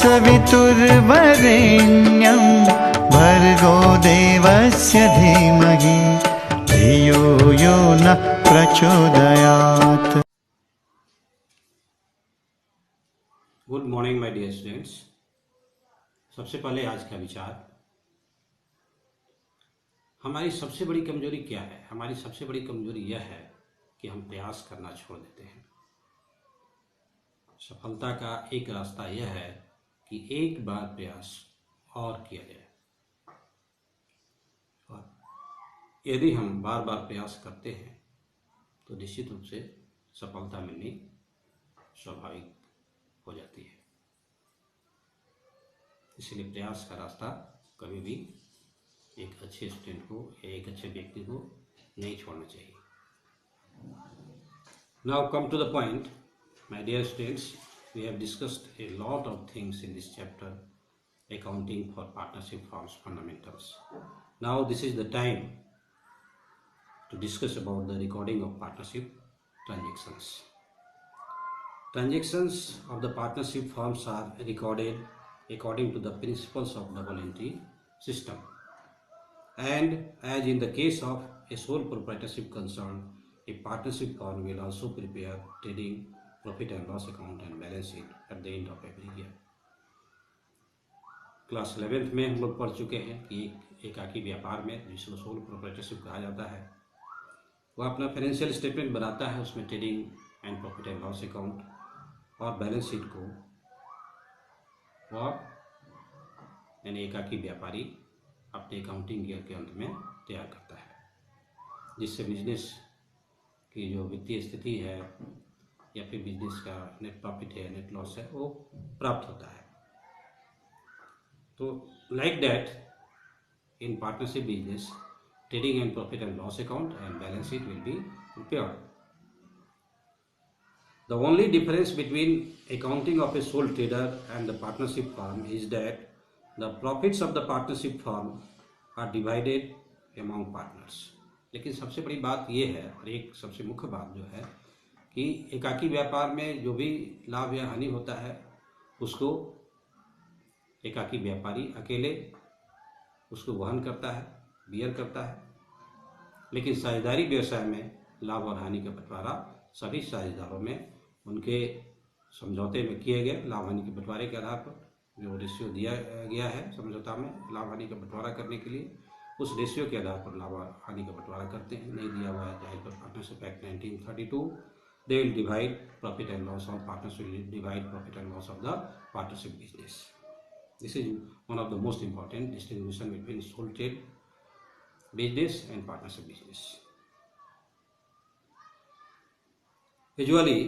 सवितुर्वरेण्यं भर्गो देवस्य धीमहि धियो यो न प्रचोदयात्। Good morning my dear students. सबसे पहले आज का विचार, हमारी सबसे बड़ी कमजोरी क्या है? हमारी सबसे बड़ी कमजोरी यह है कि हम प्रयास करना छोड़ देते हैं। सफलता का एक रास्ता यह है कि एक बार प्रयास और किया जाए, और यदि हम बार बार प्रयास करते हैं तो निश्चित रूप से सफलता मिलनी स्वाभाविक हो जाती है। इसलिए प्रयास का रास्ता कभी भी एक अच्छे स्टूडेंट को या एक अच्छे व्यक्ति को नहीं छोड़ना चाहिए। Now come to the point, my dear students, we have discussed a lot of things in this chapter, accounting for partnership firms fundamentals. Now this is the time to discuss about the recording of partnership transactions. Transactions of the partnership firms are recorded according to the principles of double entry system. And as in the case of a sole proprietorship concern, a partnership firm will also prepare trading, profit and loss account and balance sheet at the end of every year. Class 11th में हम लोग पढ़ चुके हैं कि एकाकी व्यापार में, जिसको सोल प्रोप्राइटरशिप कहा जाता है, वह अपना फाइनेंशियल स्टेटमेंट बनाता है। उसमें trading and profit and loss account और बैलेंस शीट को वह यानी एकाकी व्यापारी अपने अकाउंटिंग ईयर के अंत में तैयार करता है, जिससे बिजनेस की जो वित्तीय स्थिति है या फिर बिजनेस का नेट प्रॉफिट है, नेट लॉस है, वो प्राप्त होता है। तो like that in partnership business, trading and profit and loss account and balance sheet will be prepared. The only difference between accounting of a sole trader and the partnership firm is that the profits of the partnership firm are divided among partners. लेकिन सबसे बड़ी बात यह है, और एक सबसे मुख्य बात जो है, कि एकाकी व्यापार में जो भी लाभ या हानि होता है उसको एकाकी व्यापारी अकेले उसको वहन करता है, बियर करता है। लेकिन साझेदारी व्यवसाय में लाभ और हानि का बंटवारा सभी साझेदारों में उनके समझौते में किए गए लाभ हानि के बंटवारे के आधार पर जो रेशियो दिया गया है समझौता में लाभ हानि का बंटवारा करने के लिए, उस रेशियो के आधार पर लाभ हानि का बंटवारा करते हैं। नहीं दिया हुआ है चाहे पर partnership act 1932, they will divide profit and loss, or partners will divide profit and loss of the partnership business. This is one of the most important distinction between sole trade business and partnership business. Usually,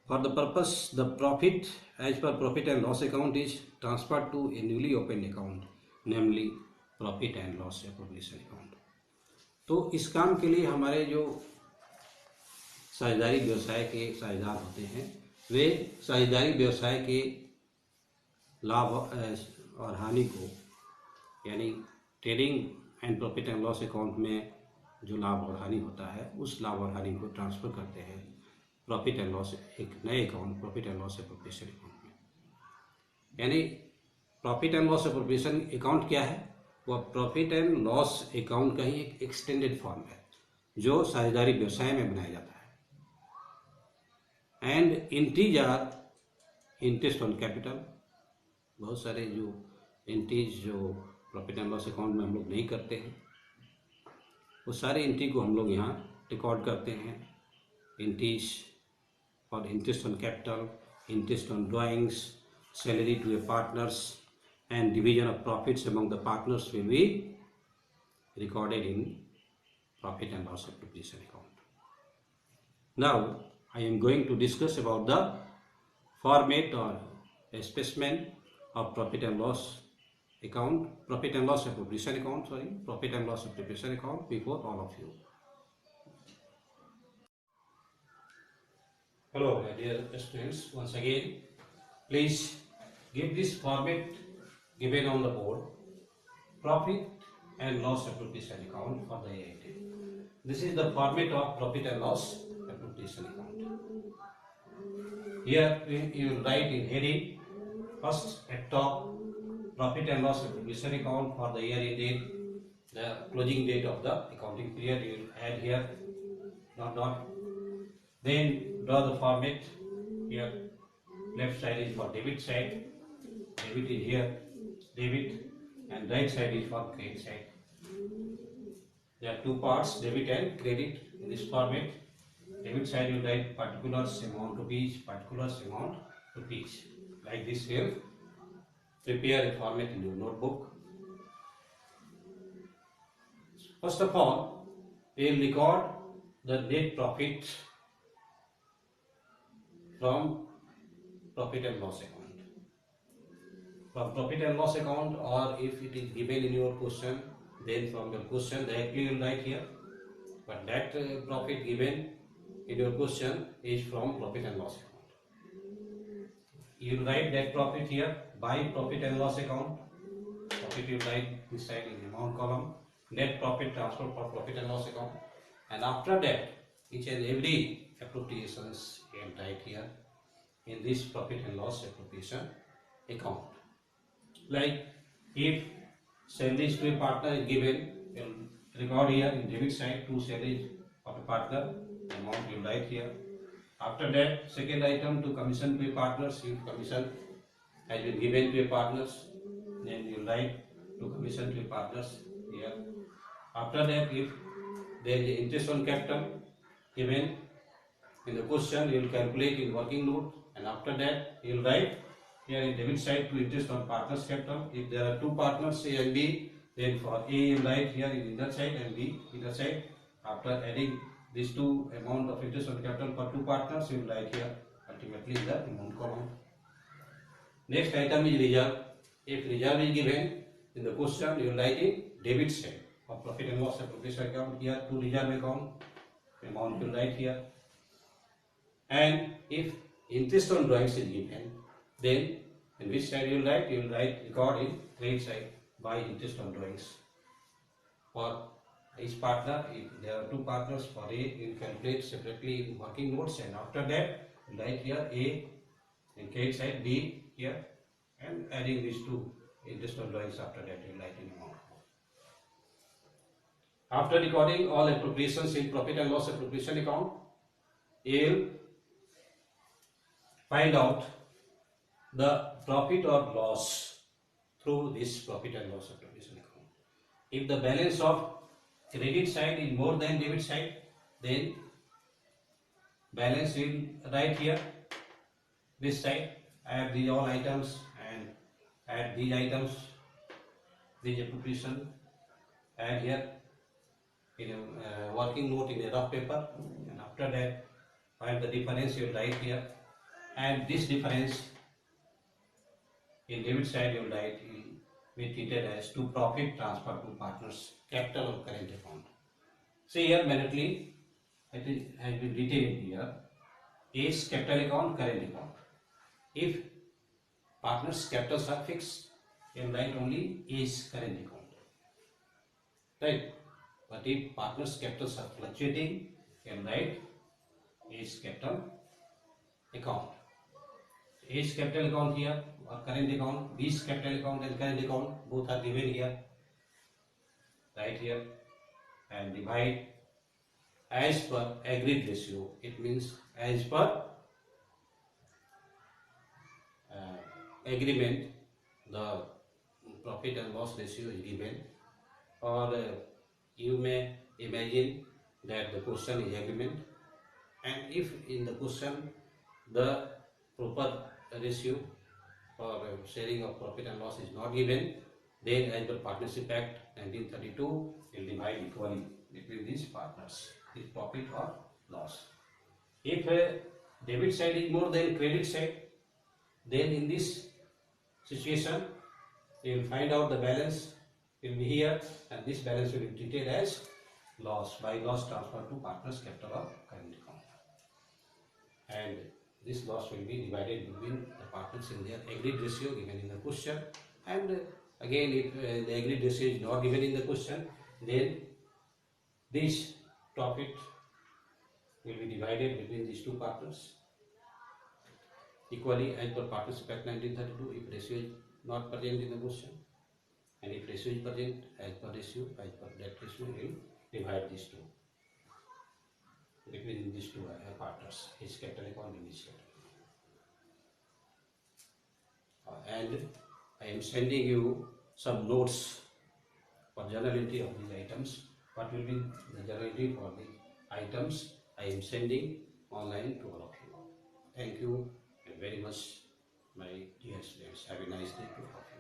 for the purpose, the profit as per profit and loss account is transferred to a newly opened account, namely profit and loss appropriation account. तो इस काम के लिए हमारे जो साझेदारी व्यवसाय के साझेदार होते हैं, वे साझेदारी व्यवसाय के लाभ और हानि को, यानी trading and profit and loss account में जो लाभ और हानि होता है, उस लाभ और हानि को ट्रांसफ़र करते हैं प्रॉफिट एंड लॉस एक नए account, profit and loss appropriation account में। यानी profit and loss appropriation account क्या है? वह प्रॉफिट एंड लॉस अकाउंट का ही एक एक्सटेंडेड फॉर्म है जो साझेदारी व्यवसाय में बनाया जाता है। And entries are interest on capital. बहुत सारे जो एंट्रीज जो प्रॉफिट एंड लॉस अकाउंट में हम लोग नहीं करते हैं, वो सारे एंट्री को हम लोग यहाँ रिकॉर्ड करते हैं। Entries for interest on capital, interest on drawings, salary to a partners and division of profits among the partners will be recorded in profit and loss appropriation account. Now I am going to discuss about the format or a specimen of profit and loss account, profit and loss appropriation account, profit and loss appropriation account before all of you. Hello my dear students, once again please give this format given on the board, profit and loss appropriation account for the AIT. This is the format of profit and loss appropriation account. Here you will write in heading First, at top, profit and loss appropriation account for the year ended, the closing date of the accounting period you will add here, not. Then draw the format here. Left side is for debit side, debit is here, debit, and right side is for credit side. There are two parts, debit and credit in this format. Debit side you write particulars amount rupees, particulars amount rupees. Like this here. Prepare a format in your notebook. First of all, we will record the net profit from profit and loss account. From profit and loss account, or if it is given in your question, then from your question directly you will write here. But that profit given in your question is from profit and loss account. You will write that profit here by profit and loss account. Profit you write this side in amount column. Net profit transfer for profit and loss account. And after that, each and every appropriations you can write here in this profit and loss appropriation account. Like if salaries to a partner is given, you will record here in debit side 2 salaries of a partner, amount you write here. After that, second item to commission to a partners, if commission has been given to a partners, then you write to commission to a partners here. After that, if there is interest on capital given in the question, you will calculate in working note, and after that you will write here in debit side to interest on partners capital. If there are two partners A and B, then for A you write here in inner side and B inner side. After adding these two amount of interest on capital for two partners, you will write here ultimately in the amount column. Next item is reserve. If reserve is given in the question, you will write in debit side of profit and loss appropriation account here to reserve account, amount you will write here. And if interest on drawings is given, then in which side you will write? You will write record in credit side by interest on drawings. For each partner, if there are two partners, for A you will calculate separately in working notes, and after that you will write here A in credit side, B here, and adding these two interest on drawings, after that you will write in amount. After recording all appropriations in profit and loss appropriation account, you will find out the profit or loss through this profit and loss appropriation account. If the balance of credit side is more than debit side, then balance will write here this side, add these all items and add these items, these appropriation, add here in a working note in a rough paper, and after that find the difference you will write here, and this difference in debit side you will write be treated as to profit transfer to partners capital or current account. See here manually it has been written here is capital account, current account. If partners capitals are fixed, you will write only is current account, right? But if partners capitals are fluctuating, you will write is capital account. Is capital account here or current account, B's capital account and current account both are given here, right here, and divide as per agreed ratio. It means as per agreement the profit and loss ratio is given, or you may imagine that the question is agreement, and if in the question the proper ratio for sharing of profit and loss is not given, then as per Partnership Act 1932 will divide equally between these partners, this profit or loss. If debit side is more than credit side, then in this situation you will find out the balance will be here, and this balance will be treated as loss by loss transfer to partners capital or current account, and this loss will be divided between the partners in their agreed ratio given in the question. And again, if the agreed ratio is not given in the question, then this profit will be divided between these two partners. equally as per Partnership Act 1932 if ratio is not present in the question, and if ratio is present, as per that ratio we will divide these two between these two partners, his capital account and his capital. And I am sending you some notes for journal entry of these items. What will be the journal entry for the items I am sending online to all of you. Thank you very much, my dear students. Have a nice day to all of you.